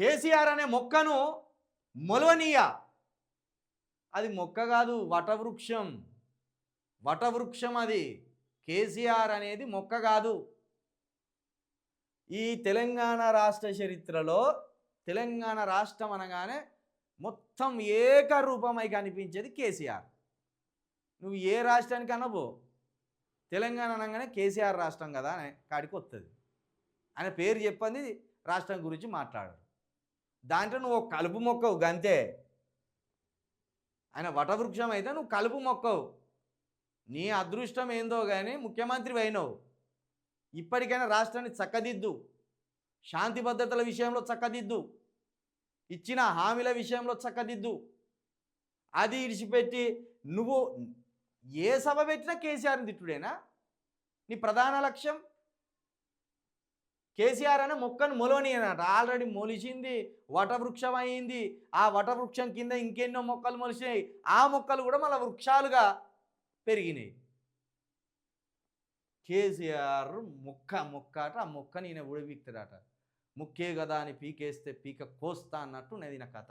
కేసీఆర్ అనే మొక్కను మొలవనీయ. అది మొక్క కాదు, వటవృక్షం. వటవృక్షం అది. కేసీఆర్ అనేది మొక్క కాదు. ఈ తెలంగాణ రాష్ట్ర చరిత్రలో తెలంగాణ రాష్ట్రం అనగానే మొత్తం ఏకరూపమై కనిపించేది కేసీఆర్. నువ్వు ఏ రాష్ట్రానికి అనబో, తెలంగాణ అనగానే కేసీఆర్ రాష్ట్రం కదా అనే కాడికి వస్తుంది. ఆయన పేరు చెప్పండి, రాష్ట్రం గురించి మాట్లాడరు. దాంట్లో నువ్వు ఒక కలుపు మొక్కవు గంతే. ఆయన వటవృక్షం అయితే నువ్వు కలుపు మొక్కవు. నీ అదృష్టం ఏందో కానీ ముఖ్యమంత్రి అయినవు. ఇప్పటికైనా రాష్ట్రాన్ని చక్కదిద్దు, శాంతి భద్రతల విషయంలో చక్కదిద్దు, ఇచ్చిన హామీల విషయంలో చక్కదిద్దు. అది ఇడిచిపెట్టి నువ్వు ఏ సభ పెట్టినా కేసీఆర్ని తిట్టుడేనా నీ ప్రధాన లక్ష్యం? కేసీఆర్ అనే మొక్కను మొలవనియనట. ఆల్రెడీ మొలిచింది, వటవృక్షం అయింది. ఆ వటవృక్షం కింద ఇంకెన్నో మొక్కలు మొలిచినాయి. ఆ మొక్కలు కూడా మళ్ళీ వృక్షాలుగా పెరిగినాయి. కేసీఆర్ మొక్క అట. ఆ మొక్కని ఈయన ఉడబీక్తాడట. ముక్కే కదా అని పీకేస్తే పీక కోస్తా అన్నట్టు ఉన్నది నా కథ.